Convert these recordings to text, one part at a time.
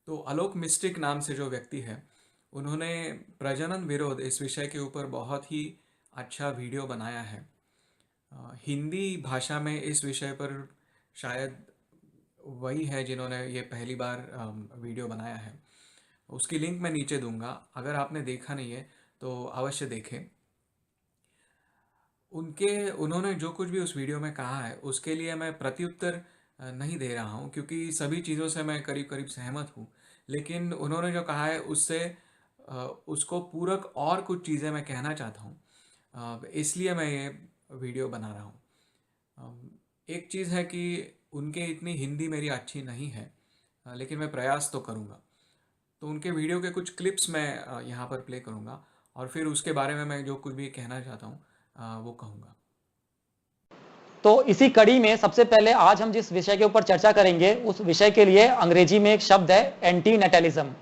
तो आलोक मिस्टिक नाम से जो व्यक्ति है, उन्होंने प्रजनन विरोध इस विषय के ऊपर बहुत ही अच्छा वीडियो बनाया है। हिंदी भाषा में इस विषय पर शायद वही है जिन्होंने ये पहली बार वीडियो बनाया है। उसकी लिंक मैं नीचे दूंगा, अगर आपने देखा नहीं है तो अवश्य देखें। उन्होंने जो कुछ भी उस वीडियो में कहा है उसके लिए मैं प्रत्युत्तर नहीं दे रहा हूँ, क्योंकि सभी चीज़ों से मैं करीब करीब सहमत हूँ। लेकिन उन्होंने जो कहा है उससे उसको पूरक और कुछ चीज़ें मैं कहना चाहता हूँ। इसलिए मैं ये वीडियो बना रहा हूँ। एक चीज़ है कि उनके इतनी हिंदी मेरी अच्छी नहीं है, लेकिन मैं प्रयास तो करूँगा। तो उनके वीडियो के कुछ क्लिप्स मैं यहाँ पर प्ले करूँगा और फिर उसके बारे में मैं जो कुछ भी कहना चाहता हूँ वो कहूँगा। तो इसी कड़ी में सबसे पहले आज हम जिस विषय के ऊपर चर्चा करेंगे उस विषय के लिए अंग्रेजी में एक शब्द है एंटी नेटलिज्म।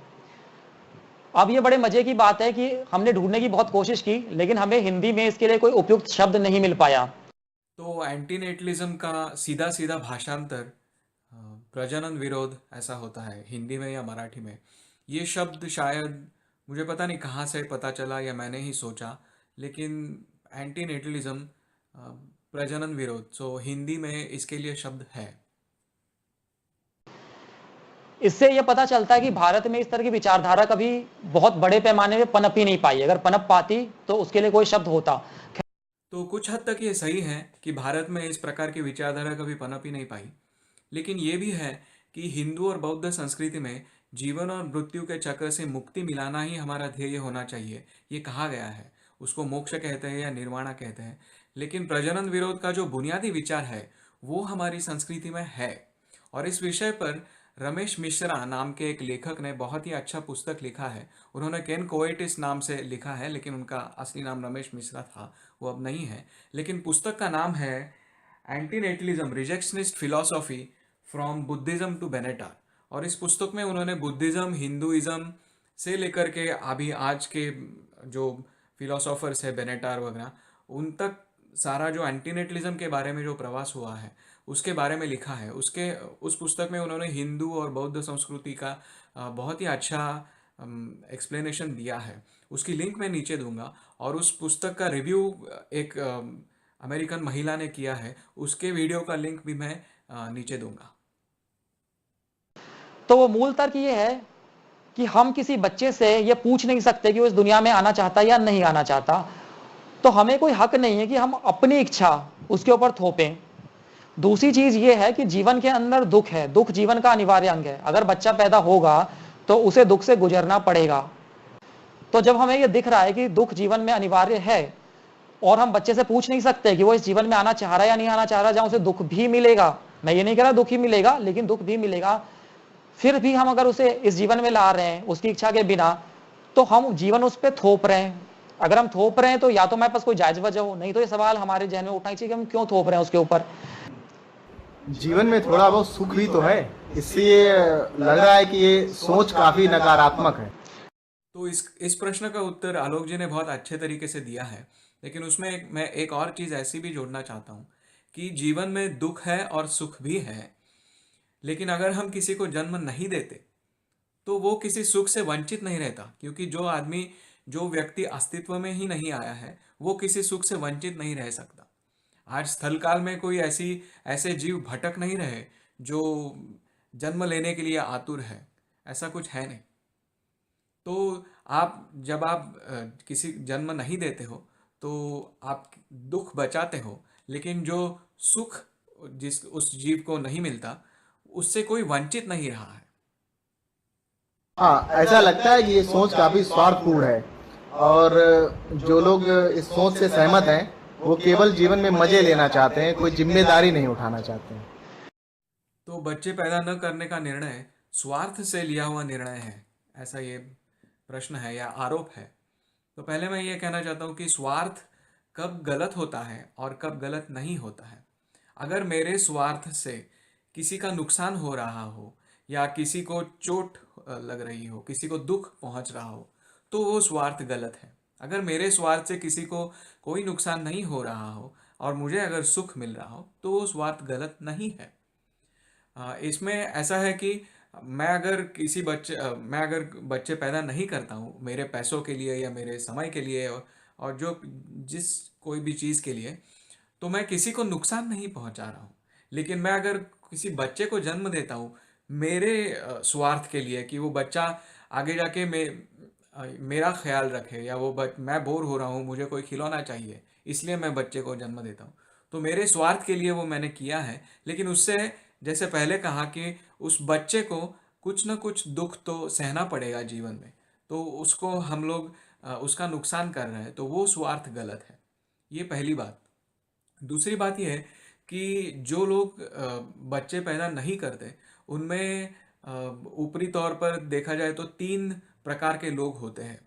अब ये बड़े मजे की बात है कि हमने ढूंढने की बहुत कोशिश की लेकिन हमें हिंदी में इसके लिए कोई उपयुक्त शब्द नहीं मिल पाया। तो एंटीनेटलिज्म का सीधा सीधा भाषांतर प्रजनन विरोध ऐसा होता है हिंदी में या मराठी में। ये शब्द शायद मुझे पता नहीं कहाँ से पता चला या मैंने ही सोचा, लेकिन एंटीनेटलिज्म प्रजनन विरोध, सो हिंदी में इसके लिए शब्द है। इससे यह पता चलता है कि भारत में इस तरह की विचारधारा कभी बहुत बड़े पैमाने में पनप ही नहीं पाई। अगर पनप पाती तो उसके लिए कोई शब्द होता। तो कुछ हद तक ये सही है कि भारत में इस प्रकार की विचारधारा कभी पनप ही नहीं पाई, लेकिन ये भी है कि हिंदू और बौद्ध संस्कृति में जीवन और मृत्यु के चक्र से मुक्ति मिलाना ही हमारा ध्येय होना चाहिए। ये कहा गया है, उसको मोक्ष कहते हैं या निर्वाणा कहते हैं। लेकिन प्रजनन विरोध का जो बुनियादी विचार है वो हमारी संस्कृति में है। और इस विषय पर रमेश मिश्रा नाम के एक लेखक ने बहुत ही अच्छा पुस्तक लिखा है। उन्होंने केन कोएटिस नाम से लिखा है, लेकिन उनका असली नाम रमेश मिश्रा था, वो अब नहीं है। लेकिन पुस्तक का नाम है एंटीनेटलिज्म रिजेक्शनिस्ट philosophy from Buddhism to Benatar. और इस पुस्तक में उन्होंने बुद्धिज्म, हिंदुइज्म से लेकर के अभी आज के जो फिलोसोफर्स है बेनेटार वगैरह, उन तक सारा जो एंटीनेटलिज्म के बारे में जो प्रवास हुआ है उसके बारे में लिखा है। उस पुस्तक में उन्होंने हिंदू और बौद्ध संस्कृति का बहुत ही अच्छा एक्सप्लेनेशन दिया है। उसकी लिंक मैं नीचे दूंगा। और उस पुस्तक का रिव्यू एक अमेरिकन महिला ने किया है, उसके वीडियो का लिंक भी मैं नीचे दूंगा। तो वो मूल तर्क ये है कि हम किसी बच्चे से ये पूछ नहीं सकते कि वो इस दुनिया में आना चाहता है या नहीं आना चाहता। तो हमें कोई हक नहीं है कि हम अपनी इच्छा उसके ऊपर थोपें। दूसरी चीज ये है कि जीवन के अंदर दुख है, दुख जीवन का अनिवार्य अंग है। अगर बच्चा पैदा होगा तो उसे दुख से गुजरना पड़ेगा। तो जब हमें यह दिख रहा है कि दुख जीवन में अनिवार्य है और हम बच्चे से पूछ नहीं सकते कि वो इस जीवन में आना चाह रहा है या नहीं आना चाह रहा, जहां उसे दुख भी मिलेगा, मैं ये नहीं कह रहा दुख ही मिलेगा, लेकिन दुख भी मिलेगा, फिर भी हम अगर उसे इस जीवन में ला रहे हैं उसकी इच्छा के बिना, तो हम जीवन उस पर थोप रहे हैं। अगर हम थोप रहे हैं तो या तो हमारे पास कोई जायज वजह हो, नहीं तो ये सवाल हमारे जहन में उठना चाहिए कि हम क्यों थोप रहे हैं उसके ऊपर। जीवन में थोड़ा बहुत सुख भी तो है, इसलिए लग रहा है कि ये सोच काफी नकारात्मक है। तो इस प्रश्न का उत्तर आलोक जी ने बहुत अच्छे तरीके से दिया है, लेकिन उसमें मैं एक और चीज़ ऐसी भी जोड़ना चाहता हूँ कि जीवन में दुख है और सुख भी है। लेकिन अगर हम किसी को जन्म नहीं देते तो वो किसी सुख से वंचित नहीं रहता, क्योंकि जो व्यक्ति अस्तित्व में ही नहीं आया है वो किसी सुख से वंचित नहीं रह सकता। आज स्थल काल में कोई ऐसे जीव भटक नहीं रहे जो जन्म लेने के लिए आतुर है, ऐसा कुछ है नहीं। तो जब आप किसी जन्म नहीं देते हो तो आप दुख बचाते हो, लेकिन जो सुख जिस उस जीव को नहीं मिलता उससे कोई वंचित नहीं रहा है। हाँ, ऐसा लगता है कि ये सोच काफी स्वार्थपूर्ण है और जो लोग इस सोच से सहमत हैं वो केवल जीवन में मजे लेना चाहते हैं, कोई जिम्मेदारी नहीं उठाना चाहते हैं। तो बच्चे पैदा न करने का निर्णय स्वार्थ से लिया हुआ निर्णय है, ऐसा ये प्रश्न है या आरोप है। तो पहले मैं ये कहना चाहता हूँ कि स्वार्थ कब गलत होता है और कब गलत नहीं होता है। अगर मेरे स्वार्थ से किसी का नुकसान हो रहा हो या किसी को चोट लग रही हो, किसी को दुख पहुंच रहा हो, तो वो स्वार्थ गलत है। अगर मेरे स्वार्थ से किसी को कोई नुकसान नहीं हो रहा हो और मुझे अगर सुख मिल रहा हो तो वो स्वार्थ गलत नहीं है। इसमें ऐसा है कि मैं अगर बच्चे पैदा नहीं करता हूँ मेरे पैसों के लिए या मेरे समय के लिए, और जो जिस कोई भी चीज़ के लिए, तो मैं किसी को नुकसान नहीं पहुंचा रहा हूँ। लेकिन मैं अगर किसी बच्चे को जन्म देता हूँ मेरे स्वार्थ के लिए, कि वो बच्चा आगे जाके मेरा ख्याल रखे, या मैं बोर हो रहा हूँ, मुझे कोई खिलौना चाहिए, इसलिए मैं बच्चे को जन्म देता हूँ, तो मेरे स्वार्थ के लिए वो मैंने किया है। लेकिन उससे, जैसे पहले कहा कि उस बच्चे को कुछ ना कुछ दुख तो सहना पड़ेगा जीवन में, तो उसको हम लोग उसका नुकसान कर रहे हैं, तो वो स्वार्थ गलत है। ये पहली बात। दूसरी बात यह है कि जो लोग बच्चे पैदा नहीं करते, उनमें ऊपरी तौर पर देखा जाए तो तीन प्रकार के लोग होते हैं।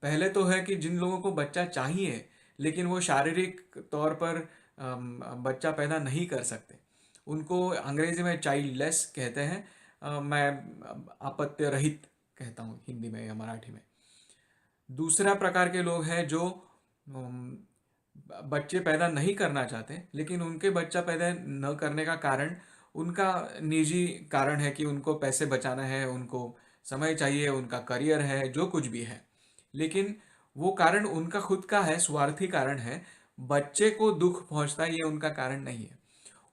पहले तो है कि जिन लोगों को बच्चा चाहिए लेकिन वो शारीरिक तौर पर बच्चा पैदा नहीं कर सकते, उनको अंग्रेजी में चाइल्डलेस कहते हैं। मैं अपत्य रहित कहता हूँ हिंदी में या मराठी में। दूसरा प्रकार के लोग हैं जो अम, बच्चे पैदा नहीं करना चाहते, लेकिन उनके बच्चा पैदा न करने का कारण उनका निजी कारण है, कि उनको पैसे बचाना है, उनको समय चाहिए, उनका करियर है, जो कुछ भी है। लेकिन वो कारण उनका खुद का है, स्वार्थी कारण है। बच्चे को दुख पहुंचता है, ये उनका कारण नहीं है।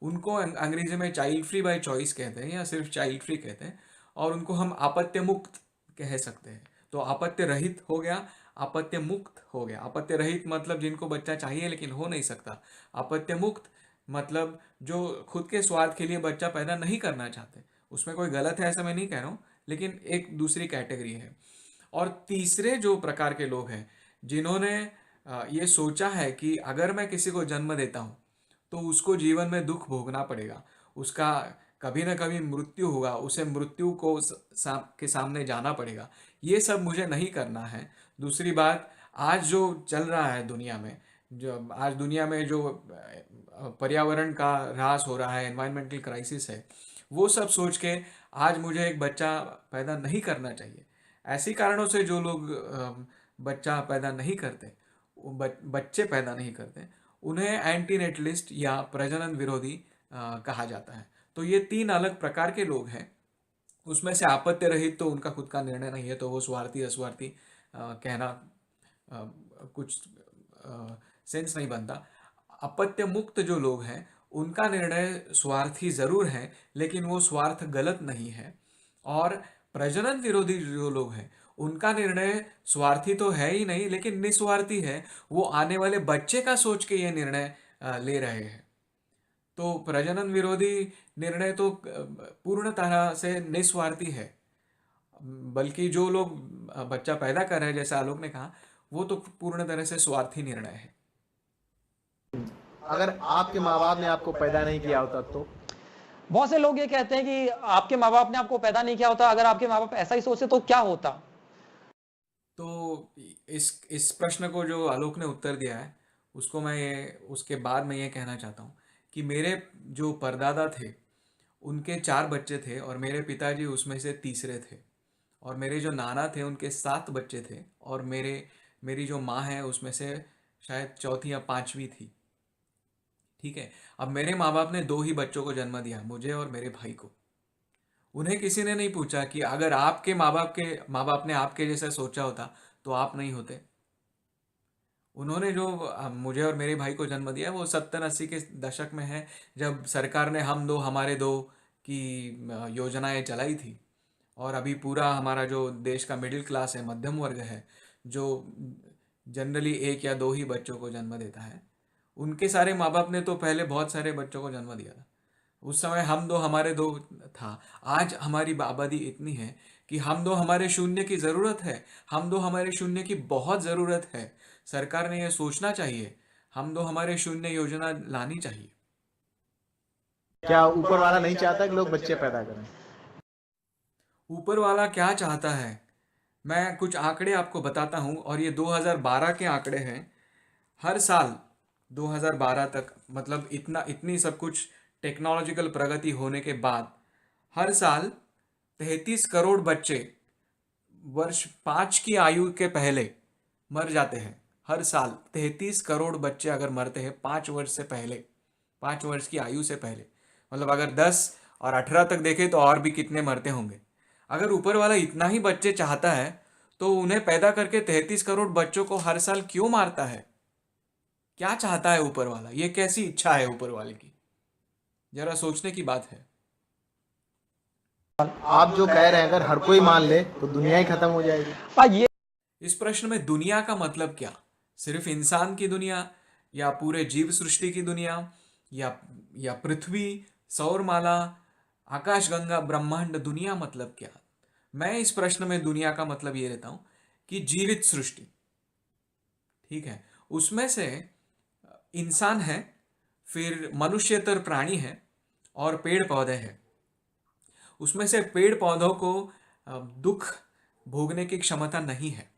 उनको अंग्रेजी में चाइल्ड फ्री बाय चॉइस कहते हैं, या सिर्फ चाइल्ड फ्री कहते हैं, और उनको हम आपत्य मुक्त कह सकते हैं। तो आपत्य रहित हो गया, आपत्य मुक्त हो गया। आपत्य रहित मतलब जिनको बच्चा चाहिए लेकिन हो नहीं सकता। आपत्य मुक्त मतलब जो खुद के स्वार्थ के लिए बच्चा पैदा नहीं करना चाहते। उसमें कोई गलत है ऐसा मैं नहीं कह रहा हूँ, लेकिन एक दूसरी कैटेगरी है। और तीसरे जो प्रकार के लोग हैं, जिन्होंने ये सोचा है कि अगर मैं किसी को जन्म देता हूँ तो उसको जीवन में दुख भोगना पड़ेगा, उसका कभी ना कभी मृत्यु होगा, उसे मृत्यु को के सामने जाना पड़ेगा, ये सब मुझे नहीं करना है। दूसरी बात, आज जो चल रहा है दुनिया में, जो आज दुनिया में जो पर्यावरण का ह्रास हो रहा है, एनवायरमेंटल क्राइसिस है, वो सब सोच के आज मुझे एक बच्चा पैदा नहीं करना चाहिए। ऐसी कारणों से जो लोग बच्चा पैदा नहीं करते, बच्चे पैदा नहीं करते, उन्हें एंटीनेटलिस्ट या प्रजनन विरोधी कहा जाता है। तो ये तीन अलग प्रकार के लोग हैं। उसमें से आपत्ति रहित तो उनका खुद का निर्णय नहीं है, तो वो स्वार्थी अस्वार्थी कहना अ, कुछ सेंस नहीं बनता। अपत्य मुक्त जो लोग हैं उनका निर्णय स्वार्थी जरूर है, लेकिन वो स्वार्थ गलत नहीं है। और प्रजनन विरोधी जो लोग हैं उनका निर्णय स्वार्थी तो है ही नहीं, लेकिन निस्वार्थी है। वो आने वाले बच्चे का सोच के ये निर्णय ले रहे हैं। तो प्रजनन विरोधी निर्णय तो पूर्ण तरह से निस्वार्थी है। बल्कि जो लोग बच्चा पैदा कर रहे हैं, जैसे आलोक ने कहा, वो तो पूर्ण तरह से स्वार्थी निर्णय है। अगर आपके माँ बाप ने आपको पैदा नहीं किया होता तो? बहुत से लोग ये कहते हैं कि आपके माँ बाप ने आपको पैदा नहीं किया होता, अगर आपके माँ बाप ऐसा ही सोचते तो क्या होता। तो इस प्रश्न को जो आलोक ने उत्तर दिया है, उसको उसके बाद मैं ये कहना चाहता हूँ कि मेरे जो परदादा थे उनके 4 बच्चे थे, और मेरे पिताजी उसमें से तीसरे थे। और मेरे जो नाना थे उनके 7 बच्चे थे, और मेरी जो माँ है उसमें से शायद चौथी या पांचवी थी। ठीक है। अब मेरे माँ बाप ने 2 ही बच्चों को जन्म दिया, मुझे और मेरे भाई को। उन्हें किसी ने नहीं पूछा कि अगर आपके माँ बाप ने आपके जैसा सोचा होता तो आप नहीं होते। उन्होंने जो मुझे और मेरे भाई को जन्म दिया वो 70-80 के दशक में है, जब सरकार ने हम दो हमारे दो की योजनाएं चलाई थी। और अभी पूरा हमारा जो देश का मिडिल क्लास है, मध्यम वर्ग है, जो जनरली 1 या 2 ही बच्चों को जन्म देता है, उनके सारे माँ बाप ने तो पहले बहुत सारे बच्चों को जन्म दिया था। उस समय हम दो हमारे दो था। आज हमारी आबादी इतनी है कि हम दो हमारे शून्य की ज़रूरत है, हम दो हमारे शून्य की बहुत ज़रूरत है। सरकार ने यह सोचना चाहिए, हम दो हमारे शून्य योजना लानी चाहिए। क्या ऊपर वाला नहीं चाहता कि लोग बच्चे पैदा करें? ऊपर वाला क्या चाहता है, मैं कुछ आंकड़े आपको बताता हूँ, और ये 2012 के आंकड़े हैं। हर साल 2012 तक, मतलब इतनी सब कुछ टेक्नोलॉजिकल प्रगति होने के बाद, हर साल 33 करोड़ बच्चे वर्ष 5 की आयु के पहले मर जाते हैं। हर साल 33 करोड़ बच्चे अगर मरते हैं 5 वर्ष से पहले, 5 वर्ष की आयु से पहले, मतलब अगर 10 और 18 तक देखें तो और भी कितने मरते होंगे। अगर ऊपर वाला इतना ही बच्चे चाहता है तो उन्हें पैदा करके 33 करोड़ बच्चों को हर साल क्यों मारता है? क्या चाहता है ऊपर वाला? ये कैसी इच्छा है ऊपर वाले की? जरा सोचने की बात है। आप जो कह रहे हैं अगर हर कोई मान ले तो दुनिया ही खत्म हो जाएगी। ये इस प्रश्न में दुनिया का मतलब क्या? सिर्फ इंसान की दुनिया, या पूरे जीव सृष्टि की दुनिया, या पृथ्वी, सौरमाला, आकाशगंगा, ब्रह्मांड, दुनिया मतलब क्या? मैं इस प्रश्न में दुनिया का मतलब ये लेता हूं कि जीवित सृष्टि, ठीक है, उसमें से इंसान है, फिर मनुष्यतर प्राणी है, और पेड़ पौधे हैं। उसमें से पेड़ पौधों को दुख भोगने की क्षमता नहीं है।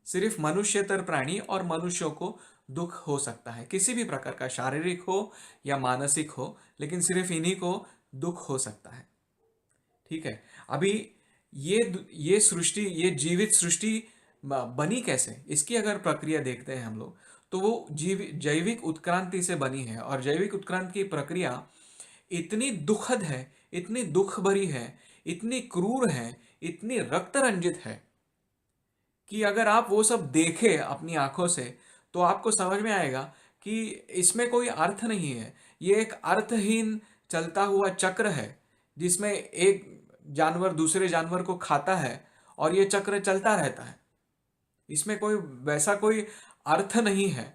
सिर्फ मनुष्यतर प्राणी और मनुष्यों को दुख हो सकता है, किसी भी प्रकार का, शारीरिक हो या मानसिक हो, लेकिन सिर्फ इन्हीं को दुख हो सकता है। ठीक है। अभी ये सृष्टि, ये जीवित सृष्टि बनी कैसे, इसकी अगर प्रक्रिया देखते हैं हम लोग, तो वो जैविक उत्क्रांति से बनी है। और जैविक उत्क्रांति की प्रक्रिया इतनी दुखद है, इतनी दुख भरी है, इतनी क्रूर है, इतनी रक्त रंजित है कि अगर आप वो सब देखें अपनी आंखों से तो आपको समझ में आएगा कि इसमें कोई अर्थ नहीं है। ये एक अर्थहीन चलता हुआ चक्र है जिसमें एक जानवर दूसरे जानवर को खाता है और ये चक्र चलता रहता है। इसमें कोई वैसा कोई अर्थ नहीं है,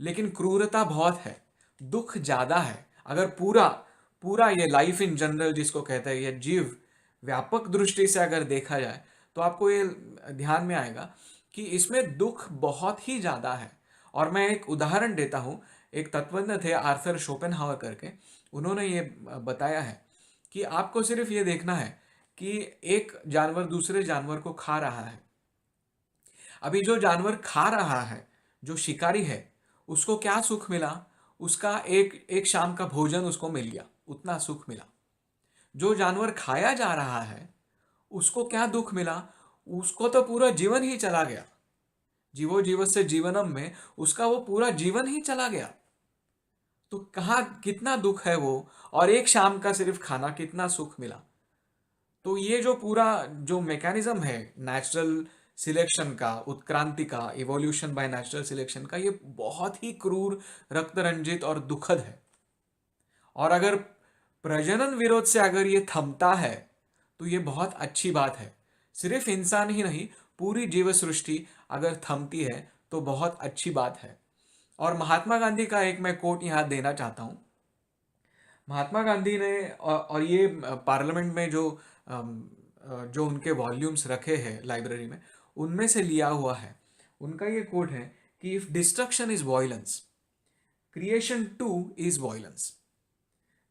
लेकिन क्रूरता बहुत है, दुख ज्यादा है। अगर पूरा पूरा ये लाइफ इन जनरल जिसको कहते हैं, ये जीव व्यापक दृष्टि से अगर देखा जाए तो आपको ये ध्यान में आएगा कि इसमें दुख बहुत ही ज्यादा है। और मैं एक उदाहरण देता हूँ। एक तत्वज्ञ थे आर्थर शोपेनहावर करके, उन्होंने ये बताया है कि आपको सिर्फ ये देखना है कि एक जानवर दूसरे जानवर को खा रहा है। अभी जो जानवर खा रहा है, जो शिकारी है, उसको क्या सुख मिला? उसका एक शाम का भोजन उसको मिल गया, उतना सुख मिला। जो जानवर खाया जा रहा है उसको क्या दुख मिला? उसको तो पूरा जीवन ही चला गया। जीवो जीवस्य जीवनम में उसका वो पूरा जीवन ही चला गया। तो कहाँ कितना दुख है वो, और एक शाम का सिर्फ खाना कितना सुख मिला। तो ये जो पूरा जो मैकेनिज्म है नेचुरल सिलेक्शन का, उत्क्रांति का, इवोल्यूशन बाय नेचुरल सिलेक्शन का, ये बहुत ही क्रूर, रक्त रंजित और दुखद है। और अगर प्रजनन विरोध से अगर ये थमता है तो ये बहुत अच्छी बात है। सिर्फ इंसान ही नहीं, पूरी जीव सृष्टि अगर थमती है तो बहुत अच्छी बात है। और महात्मा गांधी का एक मैं कोट यहाँ देना चाहता हूँ। महात्मा गांधी ने और ये पार्लियामेंट में जो उनके वॉल्यूम्स रखे हैं लाइब्रेरी में, उनमें से लिया हुआ है। उनका ये कोट है कि if destruction is violence, creation two is violence.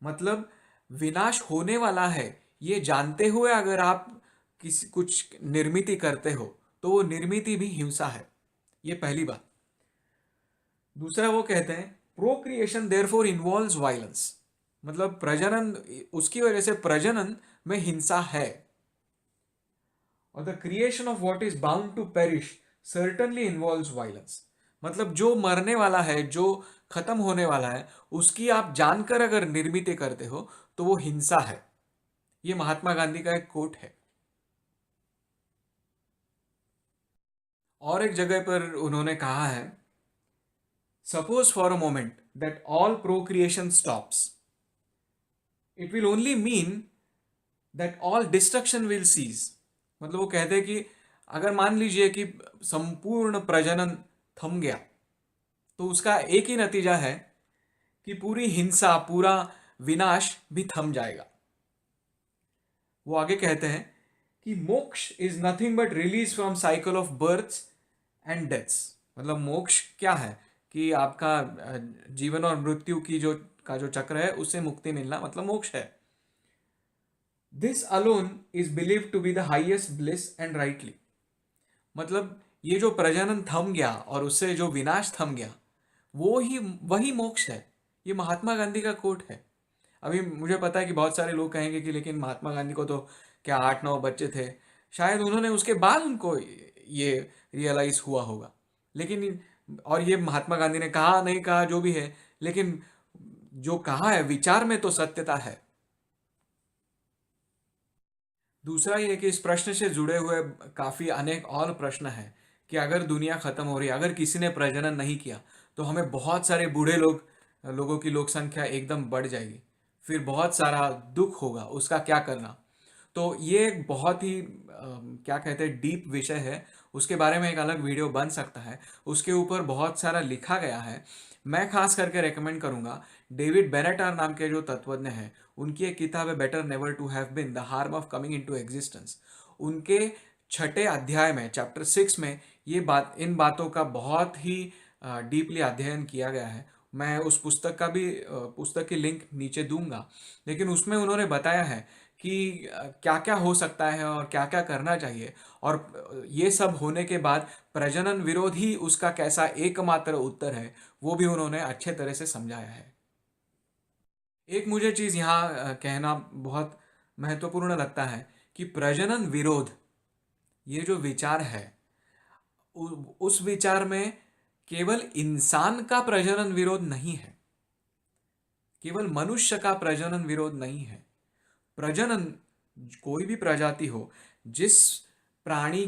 मतलब विनाश होने वाला है ये जानते हुए अगर आप किसी कुछ निर्मिति करते हो तो वो निर्मिति भी हिंसा है। ये पहली बात। दूसरा वो कहते हैं प्रोक्रिएशन देयरफॉर इन्वॉल्व्स वायलेंस, मतलब प्रजनन, उसकी वजह से प्रजनन में हिंसा है। और the creation of what is bound to perish certainly involves violence, मतलब जो मरने वाला है, जो खत्म होने वाला है, उसकी आप जानकर अगर निर्मित करते हो तो वो हिंसा है। ये महात्मा गांधी का एक कोट है। और एक जगह पर उन्होंने कहा है, suppose for a moment that all procreation stops, it will only mean that all destruction will cease. मतलब वो कहते हैं कि अगर मान लीजिए कि संपूर्ण प्रजनन थम गया तो उसका एक ही नतीजा है कि पूरी हिंसा, पूरा विनाश भी थम जाएगा। वो आगे कहते हैं कि moksha is nothing but release from cycle of births and deaths. मतलब मोक्ष क्या है कि आपका जीवन और मृत्यु की जो चक्र है उससे मुक्ति मिलना, मतलब मोक्ष है। This alone is believe to be the highest bliss and rightly. मतलब ये जो प्रजनन थम गया और उससे जो विनाश थम गया, वही मोक्ष है। ये महात्मा गांधी का कोट है। अभी मुझे पता है कि बहुत सारे लोग कहेंगे कि लेकिन महात्मा गांधी को तो क्या 8-9 बच्चे थे, शायद उन्होंने उसके बाद उनको ये रियलाइज हुआ होगा। लेकिन और ये महात्मा गांधी ने कहा नहीं कहा जो भी है, लेकिन जो कहा है विचार में तो सत्यता है। दूसरा ये कि इस प्रश्न से जुड़े हुए काफ़ी अनेक और प्रश्न हैं कि अगर दुनिया ख़त्म हो रही है, अगर किसी ने प्रजनन नहीं किया, तो हमें बहुत सारे बूढ़े लोगों की लोक संख्या एकदम बढ़ जाएगी। फिर बहुत सारा दुख होगा, उसका क्या करना? तो ये एक बहुत ही क्या कहते हैं डीप विषय है। उसके बारे में एक अलग वीडियो बन सकता है। उसके ऊपर बहुत सारा लिखा गया है। मैं खास करके रेकमेंड करूंगा डेविड बेनेटार नाम के जो तत्वज्ञ हैं, उनकी एक किताब है better never to have been the harm of coming into existence. उनके छठे अध्याय में चैप्टर 6 में ये बात इन बातों का बहुत ही डीपली अध्ययन किया गया है। मैं उस पुस्तक की लिंक नीचे दूंगा। लेकिन उसमें उन्होंने बताया है कि क्या क्या हो सकता है और क्या क्या करना चाहिए, और ये सब होने के बाद प्रजनन विरोध ही उसका कैसा एकमात्र उत्तर है, वो भी उन्होंने अच्छे तरह से समझाया है। एक मुझे चीज़ यहाँ कहना बहुत महत्वपूर्ण लगता है कि प्रजनन विरोध, ये जो विचार है, उस विचार में केवल इंसान का प्रजनन विरोध नहीं है, केवल मनुष्य का प्रजनन विरोध नहीं है। प्रजनन, कोई भी प्रजाति हो, जिस प्राणी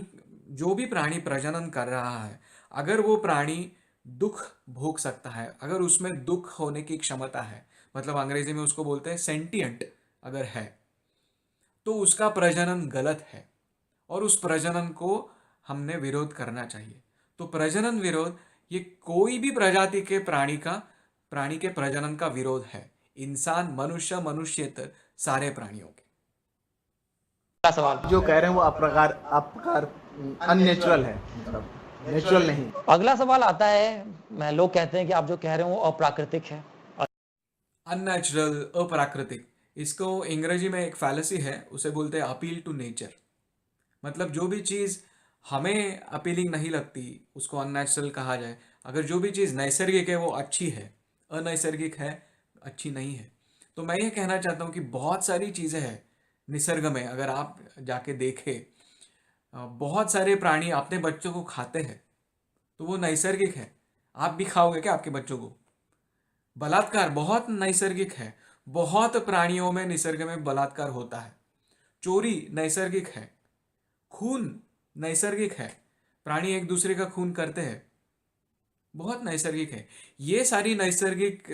जो भी प्राणी प्रजनन कर रहा है, अगर वो प्राणी दुख भोग सकता है, अगर उसमें दुख होने की क्षमता है, मतलब अंग्रेजी में उसको बोलते हैं सेंटिएंट अगर है, तो उसका प्रजनन गलत है और उस प्रजनन को हमने विरोध करना चाहिए। तो प्रजनन विरोध ये कोई भी प्रजाति के प्राणी के प्रजनन का विरोध है। इंसान, मनुष्य, मनुष्येतर सारे प्राणियों के। अगला सवाल। जो कह रहे हैं वो अप्रकार अननेचुरल है, मतलब नेचुरल नहीं। अगला सवाल आता है, लोग कहते हैं कि आप जो कह रहे हो वो अप्राकृतिक है। अननेचुरल, अप्राकृतिक, इसको अंग्रेजी में एक फैलेसी है, उसे बोलते हैं अपील टू नेचर। मतलब जो भी चीज़ हमें अपीलिंग नहीं लगती उसको अननेचुरल कहा जाए। अगर जो भी चीज़ नैसर्गिक है वो अच्छी है, अनैसर्गिक है अच्छी नहीं है। तो मैं ये कहना चाहता हूँ कि बहुत सारी चीज़ें हैं निसर्ग में, अगर आप जाके देखें, बहुत सारे प्राणी अपने बच्चों को खाते हैं, तो वो नैसर्गिक है। आप भी खाओगे क्या आपके बच्चों को? बलात्कार बहुत नैसर्गिक है। बहुत प्राणियों में निसर्ग में बलात्कार होता है। चोरी नैसर्गिक है। खून नैसर्गिक है, प्राणी एक दूसरे का खून करते हैं, बहुत नैसर्गिक है। ये सारी नैसर्गिक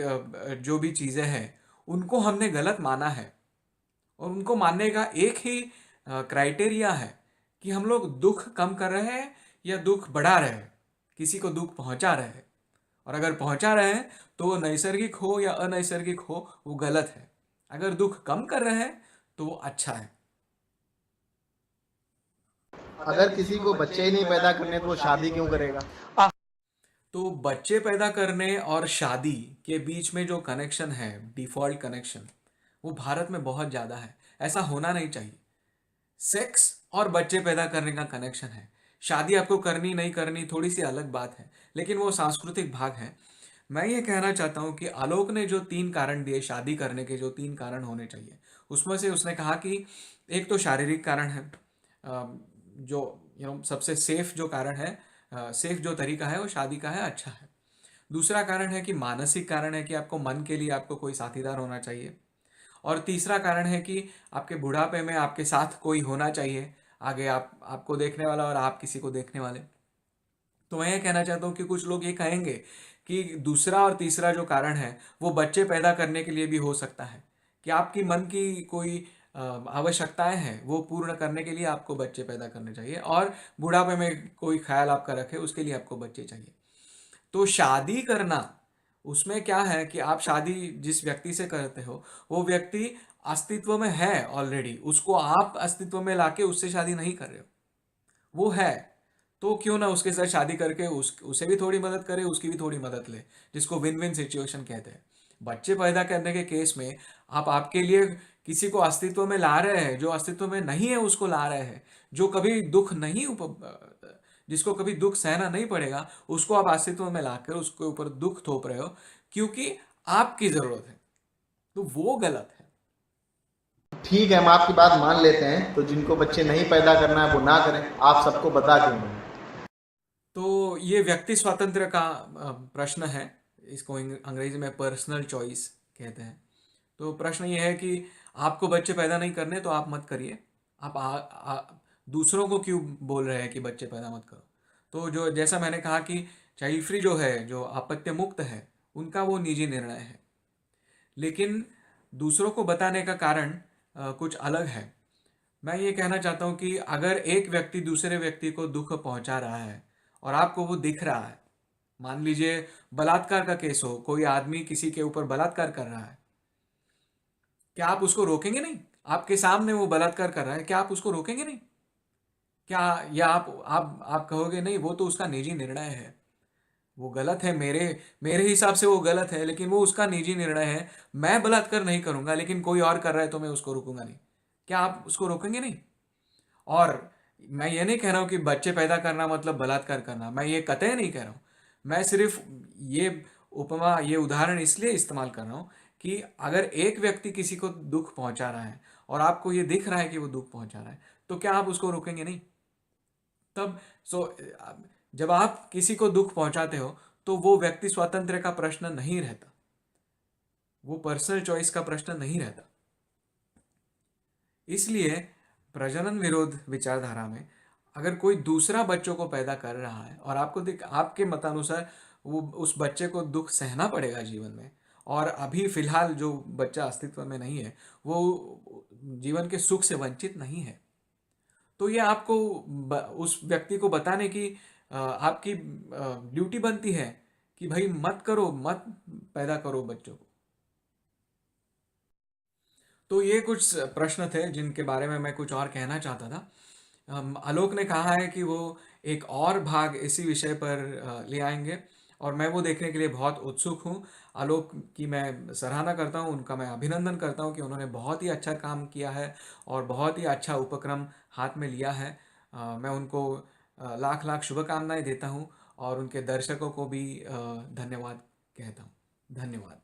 जो भी चीज़ें हैं उनको हमने गलत माना है, और उनको मानने का एक ही क्राइटेरिया है कि हम लोग दुख कम कर रहे हैं या दुख बढ़ा रहे हैं, किसी को दुख पहुंचा रहे हैं। और अगर पहुंचा रहे हैं तो वो नैसर्गिक हो या अनैसर्गिक हो वो गलत है। अगर दुख कम कर रहे हैं तो वो अच्छा है। अगर किसी को बच्चे ही नहीं पैदा करने तो वो शादी क्यों करेगा? तो बच्चे पैदा करने और शादी के बीच में जो कनेक्शन है, डिफॉल्ट कनेक्शन, वो भारत में बहुत ज़्यादा है। ऐसा होना नहीं चाहिए। सेक्स और बच्चे पैदा करने का कनेक्शन है। शादी आपको करनी नहीं करनी थोड़ी सी अलग बात है, लेकिन वो सांस्कृतिक भाग है। मैं ये कहना चाहता हूँ कि आलोक ने जो 3 कारण दिए शादी करने के, जो 3 कारण होने चाहिए, उसमें से उसने कहा कि एक तो शारीरिक कारण है, जो सबसे सेफ जो कारण है, सेफ जो तरीका है वो शादी का है, अच्छा है। दूसरा कारण है कि मानसिक कारण है कि आपको मन के लिए आपको कोई साथीदार होना चाहिए। और तीसरा कारण है कि आपके बुढ़ापे में आपके साथ कोई होना चाहिए, आगे आपको देखने वाला और आप किसी को देखने वाले। तो मैं ये कहना चाहता हूँ कि कुछ लोग ये कहेंगे कि दूसरा और तीसरा जो कारण है वो बच्चे पैदा करने के लिए भी हो सकता है, कि आपकी मन की कोई आवश्यकताएं हैं वो पूर्ण करने के लिए आपको बच्चे पैदा करने चाहिए, और बुढ़ापे में कोई ख्याल आपका रखे उसके लिए आपको बच्चे चाहिए। तो शादी करना, उसमें क्या है कि आप शादी जिस व्यक्ति से करते हो वो व्यक्ति अस्तित्व में है ऑलरेडी, उसको आप अस्तित्व में लाके उससे शादी नहीं कर रहे हो, वो है। तो क्यों ना उसके साथ शादी करके उसे भी थोड़ी मदद करे, उसकी भी थोड़ी मदद ले, जिसको विन विन सिचुएशन कहते हैं। बच्चे पैदा करने के केस में आप आपके लिए किसी को अस्तित्व में ला रहे हैं जो अस्तित्व में नहीं है, उसको ला रहे हैं, जो कभी दुख नहीं जिसको कभी दुख सहना नहीं पड़ेगा, उसको आप अस्तित्व में लाकर उसके ऊपर दुख थोप रहे हो क्योंकि आपकी जरूरत है, तो वो गलत है। ठीक है, हम आपकी बात मान लेते हैं, तो जिनको बच्चे नहीं पैदा करना है वो ना करें, आप सबको बता क्यों नहीं? तो ये व्यक्ति स्वातंत्र्य का प्रश्न है, इसको अंग्रेजी में पर्सनल चॉइस कहते हैं। तो प्रश्न ये है कि आपको बच्चे पैदा नहीं करने तो आप मत करिए, आप दूसरों को क्यों बोल रहे हैं कि बच्चे पैदा मत करो? तो जो जैसा मैंने कहा कि चाइल्ड फ्री जो है, जो अपत्य मुक्त है, उनका वो निजी निर्णय है। लेकिन दूसरों को बताने का कारण कुछ अलग है। मैं ये कहना चाहता हूँ कि अगर एक व्यक्ति दूसरे व्यक्ति को दुख पहुंचा रहा है और आपको वो दिख रहा है, मान लीजिए बलात्कार का केस हो, कोई आदमी किसी के ऊपर बलात्कार कर रहा है, क्या आप उसको रोकेंगे नहीं? आपके सामने वो बलात्कार कर रहा है, क्या आप उसको रोकेंगे नहीं? क्या या आप कहोगे नहीं वो तो उसका निजी निर्णय है, वो गलत है, मेरे मेरे हिसाब से वो गलत है, लेकिन वो उसका निजी निर्णय है, मैं बलात्कार नहीं करूंगा, लेकिन कोई और कर रहा है तो मैं उसको रोकूंगा नहीं। क्या आप उसको रोकेंगे नहीं? और मैं ये नहीं कह रहा हूँ कि बच्चे पैदा करना मतलब बलात्कार करना, मैं ये कतई नहीं कह रहा हूँ। मैं सिर्फ ये उपमा, ये उदाहरण इसलिए इस्तेमाल कर रहा हूँ कि अगर एक व्यक्ति किसी को दुख पहुंचा रहा है और आपको ये दिख रहा है कि वो दुख पहुंचा रहा है, तो क्या आप उसको रोकेंगे नहीं? तब सो जब आप किसी को दुख पहुंचाते हो तो वो व्यक्ति स्वातंत्र्य का प्रश्न नहीं रहता, वो पर्सनल चॉइस का प्रश्न नहीं रहता। इसलिए प्रजनन विरोध विचारधारा में अगर कोई दूसरा बच्चों को पैदा कर रहा है और आपको आपके मतानुसार वो उस बच्चे को दुख सहना पड़ेगा जीवन में, और अभी फिलहाल जो बच्चा अस्तित्व में नहीं है वो जीवन के सुख से वंचित नहीं है, तो ये आपको उस व्यक्ति को बताने की आपकी ड्यूटी बनती है कि भाई मत करो, मत पैदा करो बच्चों को। तो ये कुछ प्रश्न थे जिनके बारे में मैं कुछ और कहना चाहता था। आलोक ने कहा है कि वो एक और भाग इसी विषय पर ले आएंगे और मैं वो देखने के लिए बहुत उत्सुक हूँ। आलोक की मैं सराहना करता हूँ, उनका मैं अभिनंदन करता हूँ कि उन्होंने बहुत ही अच्छा काम किया है और बहुत ही अच्छा उपक्रम हाथ में लिया है। मैं उनको लाख लाख शुभकामनाएं देता हूँ और उनके दर्शकों को भी धन्यवाद कहता हूँ। धन्यवाद।